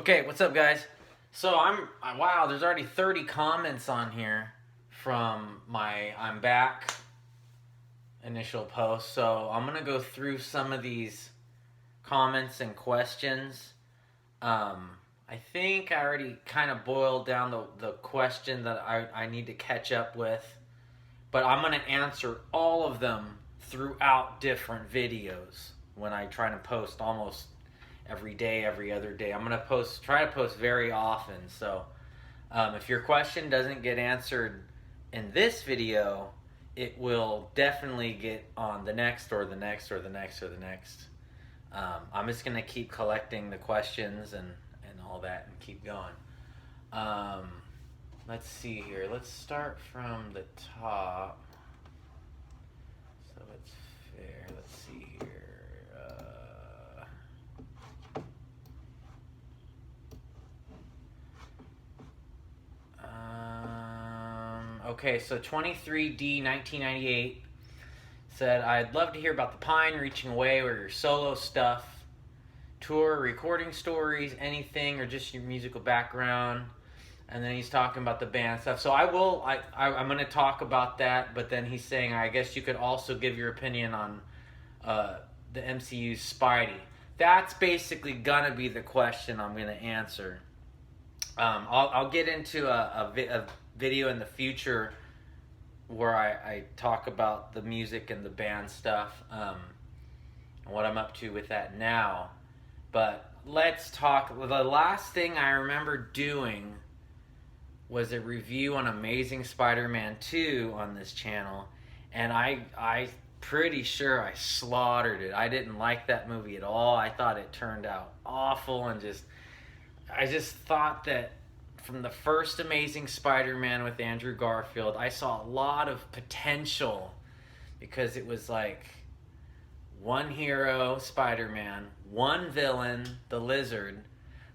Okay, what's up, guys? So wow, there's already 30 comments on here from my I'm back initial post. So I'm gonna go through some of these comments and questions. I think I already kind of boiled down the question that I need to catch up with, but I'm gonna answer all of them throughout different videos when I try to post almost every day, every other day. I'm gonna try to post very often. So if your question doesn't get answered in this video, it will definitely get on the next or the next or the next or the next. I'm just gonna keep collecting the questions and all that and keep going. Let's see here. Let's start from the top. So it's fair. Let's see here. Okay, so 23D 1998 said, I'd love to hear about the Pine, Reaching Away, or your solo stuff, tour, recording stories, anything, or just your musical background. And then he's talking about the band stuff. So I'm going to talk about that, but then he's saying, I guess you could also give your opinion on the MCU's Spidey. That's basically going to be the question I'm going to answer. I'll get into a video in the future where I talk about the music and the band stuff, and what I'm up to with that now. But let's talk. The last thing I remember doing was a review on Amazing Spider-Man 2 on this channel, and I pretty sure I slaughtered it. I didn't like that movie at all. I thought it turned out awful, and I just thought that from the first Amazing Spider-Man with Andrew Garfield, I saw a lot of potential because it was like one hero, Spider-Man, one villain, the Lizard.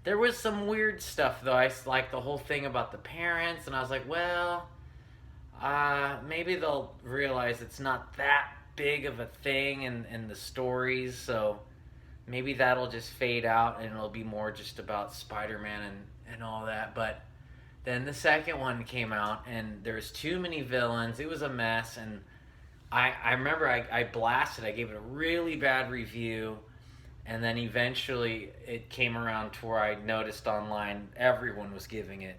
There was some weird stuff, though. I like the whole thing about the parents, and I was like, well, maybe they'll realize it's not that big of a thing in the stories, so maybe that'll just fade out and it'll be more just about Spider-Man and all that. But then the second one came out and there's too many villains. It was a mess, and I remember I blasted. I gave it a really bad review, and then eventually it came around to where I noticed online everyone was giving it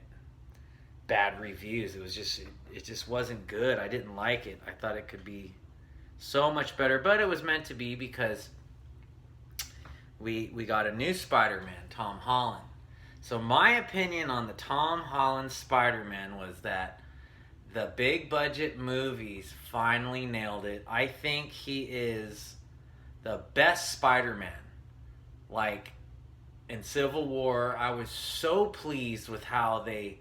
bad reviews. It just wasn't good. I didn't like it. I thought it could be so much better, but it was meant to be because we got a new Spider-Man, Tom Holland. So my opinion on the Tom Holland Spider-Man was that the big budget movies finally nailed it. I think he is the best Spider-Man. Like in Civil War, I was so pleased with how they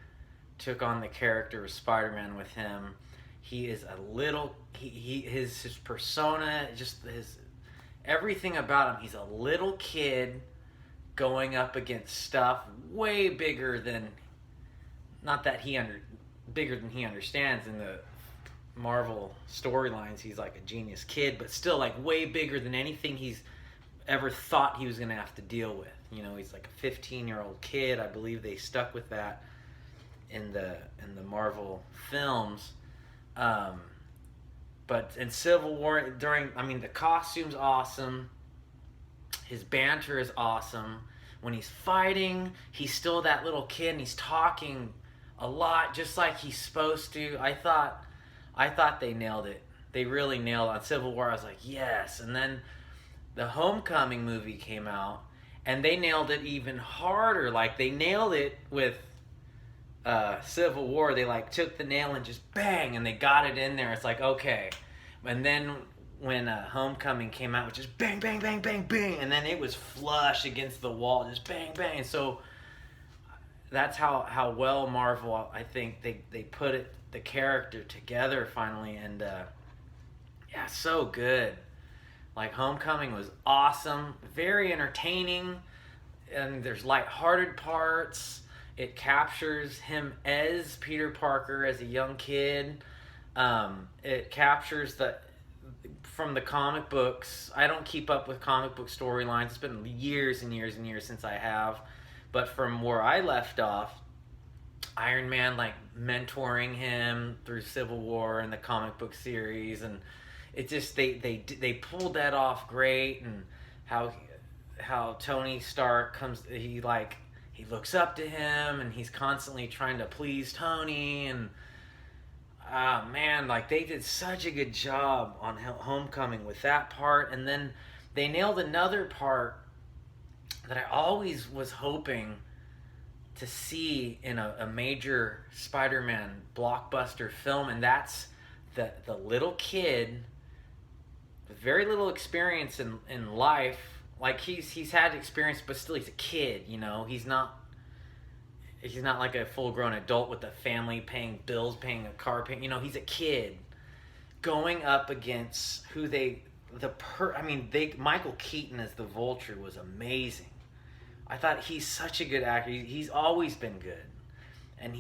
took on the character of Spider-Man with him. He is a little, his persona, just his everything about him. He's a little kid going up against stuff way bigger than, not that bigger than he understands in the Marvel storylines. He's like a genius kid, but still like way bigger than anything he's ever thought he was going to have to deal with. You know, he's like a 15-year-old kid. I believe they stuck with that in the Marvel films. But in Civil War, the costume's awesome. His banter is awesome. When he's fighting, he's still that little kid, and he's talking a lot, just like he's supposed to. I thought they nailed it. They really nailed it. On Civil War, I was like, yes. And then the Homecoming movie came out, and they nailed it even harder. Like, they nailed it with Civil War. They like took the nail and just bang, and they got it in there. It's like, okay. And then when Homecoming came out, it was just bang, bang, bang, bang, bang, and then it was flush against the wall, just bang, bang. And so that's how well Marvel, I think they put the character together finally, and yeah, so good. Like, Homecoming was awesome, very entertaining, and there's lighthearted parts. It captures him as Peter Parker as a young kid. It captures from the comic books. I don't keep up with comic book storylines. It's been years and years and years since I have. But from where I left off, Iron Man like mentoring him through Civil War and the comic book series, and it just they pulled that off great, and how Tony Stark he looks up to him, and he's constantly trying to please Tony, and man, like they did such a good job on Homecoming with that part, and then they nailed another part that I always was hoping to see in a major Spider-Man blockbuster film, and that's the little kid with very little experience in life. Like he's had experience, but still he's a kid. You know, he's not like a full-grown adult with a family, paying bills, paying a car payment. You know, he's a kid going up against Michael Keaton as the Vulture was amazing. I thought he's such a good actor. He's always been good, and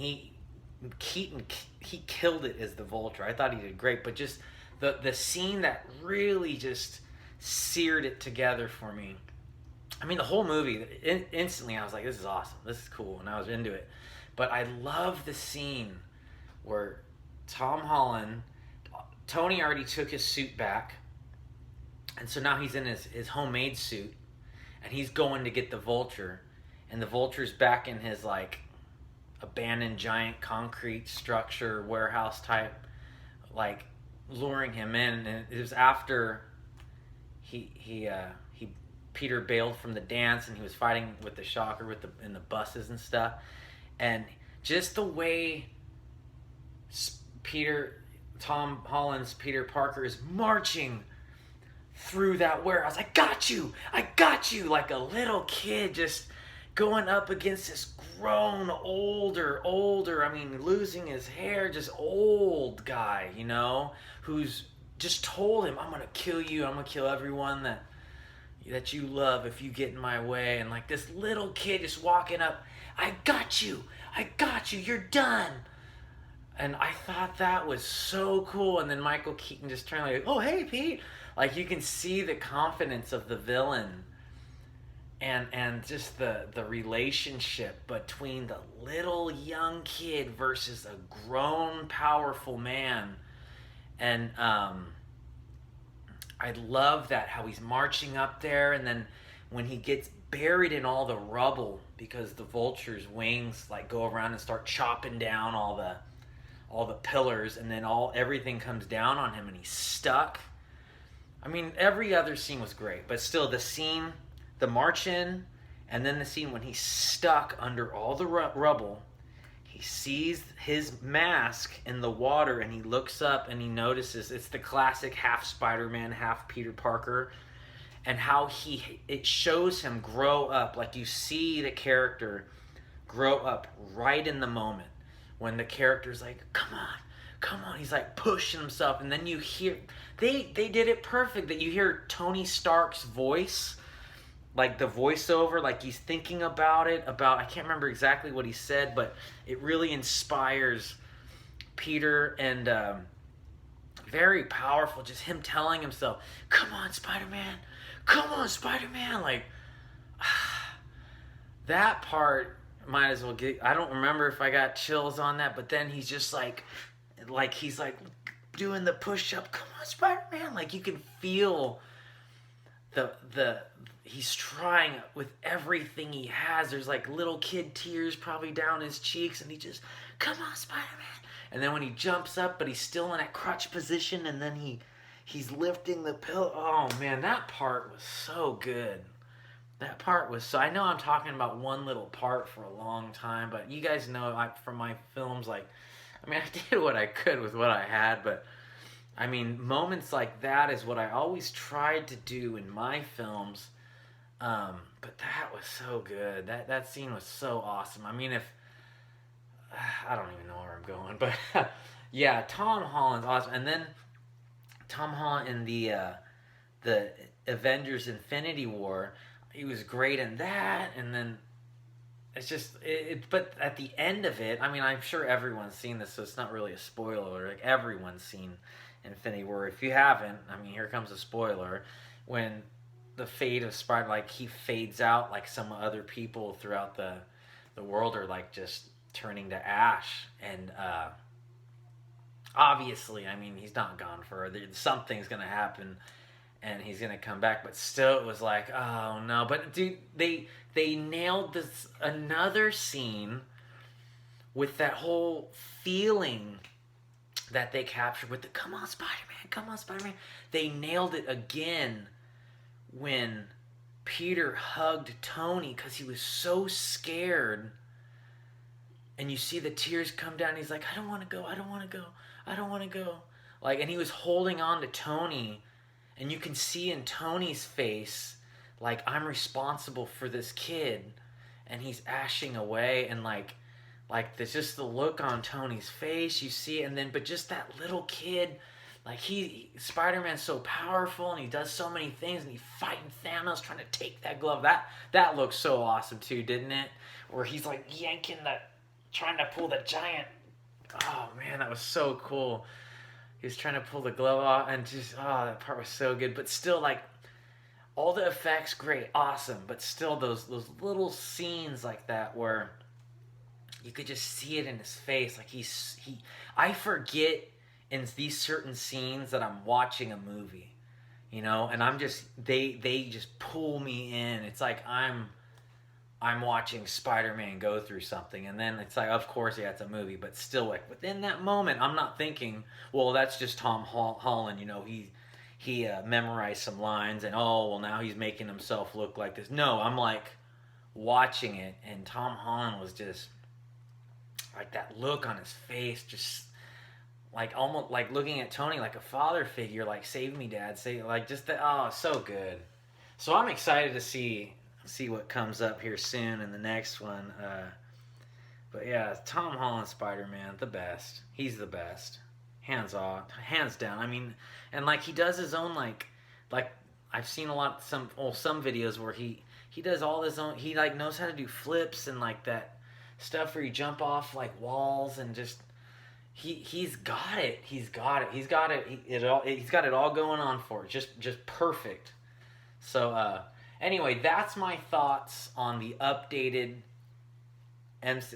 Keaton killed it as the Vulture. I thought he did great, but just the scene that really just seared it together for me. I mean, the whole movie, instantly I was like, this is awesome, this is cool, and I was into it. But I love the scene where Tom Holland, Tony already took his suit back, and so now he's in his homemade suit, and he's going to get the Vulture, and the Vulture's back in his like abandoned giant concrete structure warehouse type, like luring him in. And it was after Peter bailed from the dance, and he was fighting with the Shocker in the buses and stuff, and just the way Tom Holland's Peter Parker is marching through that warehouse. I got you, like a little kid just going up against this grown, older, I mean, losing his hair, just old guy, you know, who's just told him, I'm going to kill you, I'm going to kill everyone that you love if you get in my way. And like this little kid just walking up, I got you, you're done. And I thought that was so cool. And then Michael Keaton just turned like, oh, hey, Pete. Like you can see the confidence of the villain, and just the relationship between the little young kid versus a grown, powerful man. And I love that, how he's marching up there, and then when he gets buried in all the rubble because the Vulture's wings like go around and start chopping down all the pillars, and then everything comes down on him and he's stuck. I mean, every other scene was great, but still the march in, and then the scene when he's stuck under all the rubble, he sees his mask in the water, and he looks up and he notices it's the classic half Spider-Man, half Peter Parker, and how it shows him grow up. Like you see the character grow up right in the moment when the character's like, come on, he's like pushing himself, and then you hear, they did it perfect, that you hear Tony Stark's voice, like the voiceover, like he's thinking about I can't remember exactly what he said, but it really inspires Peter, and very powerful, just him telling himself, come on, Spider-Man, like, that part might as well get, I don't remember if I got chills on that, but then he's just like he's like doing the push-up, come on, Spider-Man, like you can feel he's trying with everything he has. There's like little kid tears probably down his cheeks, and he just, come on, Spider-Man. And then when he jumps up, but he's still in that crutch position, and then he's lifting the pillow. Oh man, that part was so good. I know I'm talking about one little part for a long time, but you guys know from my films, like, I mean, I did what I could with what I had, but I mean, moments like that is what I always tried to do in my films. But that was so good. That scene was so awesome. I mean, I don't even know where I'm going, but yeah, Tom Holland's awesome. And then Tom Holland in the Avengers Infinity War, he was great in that. And then it's just but at the end of it, I mean, I'm sure everyone's seen this, so it's not really a spoiler. Like, everyone's seen Infinity War. If you haven't, I mean, here comes a spoiler. When the fate of Spider, like he fades out, like some other people throughout the world are like just turning to ash, and obviously, I mean, he's not gone forever. Something's gonna happen, and he's gonna come back. But still, it was like, oh no. But dude, they nailed this another scene with that whole feeling that they captured with the "Come on, Spider-Man, come on, Spider-Man." They nailed it again when Peter hugged Tony because he was so scared, and you see the tears come down. He's like, "I don't want to go. I don't want to go. I don't want to go." Like, and he was holding on to Tony, and you can see in Tony's face, like, I'm responsible for this kid, and he's ashing away, and like there's just the look on Tony's face, you see, and then, but just that little kid, like Spider-Man's so powerful, and he does so many things, and he's fighting Thanos, trying to take that glove. That looks so awesome too, didn't it? Where he's like yanking trying to pull the giant. Oh man, that was so cool. He was trying to pull the glove off, and just, oh, that part was so good. But still, like, all the effects, great, awesome. But still, those little scenes like that where you could just see it in his face. Like I forget in these certain scenes that I'm watching a movie, you know, and I'm just, they just pull me in. It's like I'm watching Spider-Man go through something, and then it's like, of course, yeah, it's a movie, but still, like, within that moment, I'm not thinking, well, that's just Tom Holland, you know, he memorized some lines, and oh, well, now he's making himself look like this. No, I'm like watching it, and Tom Holland was just like, that look on his face, just like almost like looking at Tony like a father figure, like, save me, Dad, save, like, just that. Oh, so good. So I'm excited to see what comes up here soon in the next one. But yeah, Tom Holland Spider-Man, the best. He's the best, hands down. I mean, and like, he does his own, like I've seen some videos where he does all his own. He like knows how to do flips and like that stuff where you jump off like walls, and just he's got it. He's got it all going on for it. Just perfect. So anyway, that's my thoughts on the updated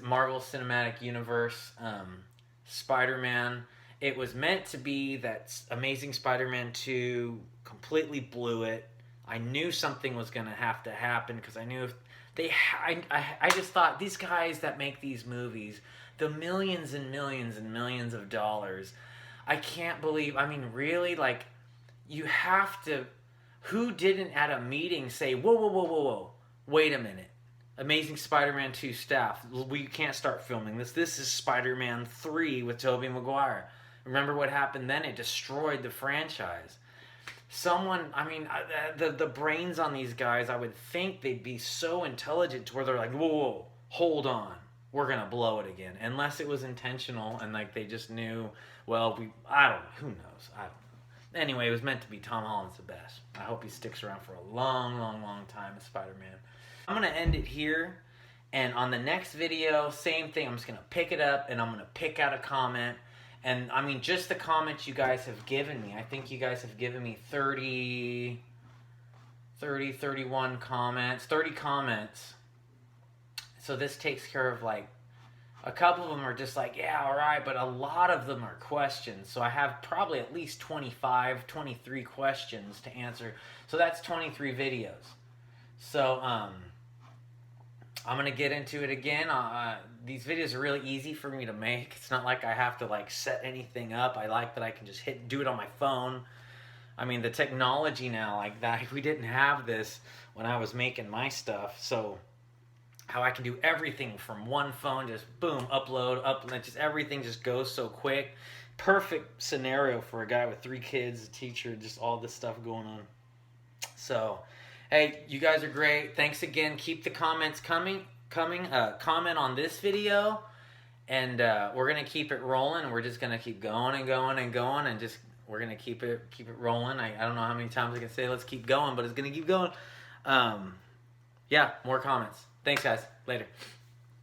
Marvel Cinematic Universe Spider-Man. It was meant to be that Amazing Spider-Man 2 completely blew it. I knew something was going to have to happen, because I knew if they... I just thought, these guys that make these movies, the millions and millions and millions of dollars, I can't believe... I mean, really? Like, you have to... Who didn't at a meeting say, whoa, wait a minute. Amazing Spider-Man 2 staff, we can't start filming this. This is Spider-Man 3 with Tobey Maguire. Remember what happened then? It destroyed the franchise. I mean, the brains on these guys, I would think they'd be so intelligent to where they're like, whoa, hold on. We're going to blow it again. Unless it was intentional and like they just knew, well, I don't know. Who knows? I don't know. Anyway, it was meant to be. Tom Holland's the best. I hope he sticks around for a long, long, long time as Spider-Man. I'm going to end it here. And on the next video, same thing. I'm just going to pick it up and I'm going to pick out a comment. And I mean, just the comments you guys have given me. I think you guys have given me 31 comments, 30 comments. So this takes care of like, a couple of them are just like, yeah, all right, but a lot of them are questions. So I have probably at least 25, 23 questions to answer. So that's 23 videos. So I'm going to get into it again. These videos are really easy for me to make. It's not like I have to like set anything up. I like that I can just do it on my phone. I mean, the technology now, like that, we didn't have this when I was making my stuff. So how I can do everything from one phone, just boom, upload, just everything just goes so quick. Perfect scenario for a guy with 3 kids, a teacher, just all this stuff going on. So, hey, you guys are great. Thanks again. Keep the comments coming. Comment on this video, and we're gonna keep it rolling. We're just gonna keep going and going and going, and just we're gonna keep it rolling. I don't know how many times I can say let's keep going, but it's gonna keep going. Yeah, more comments. Thanks, guys. Later.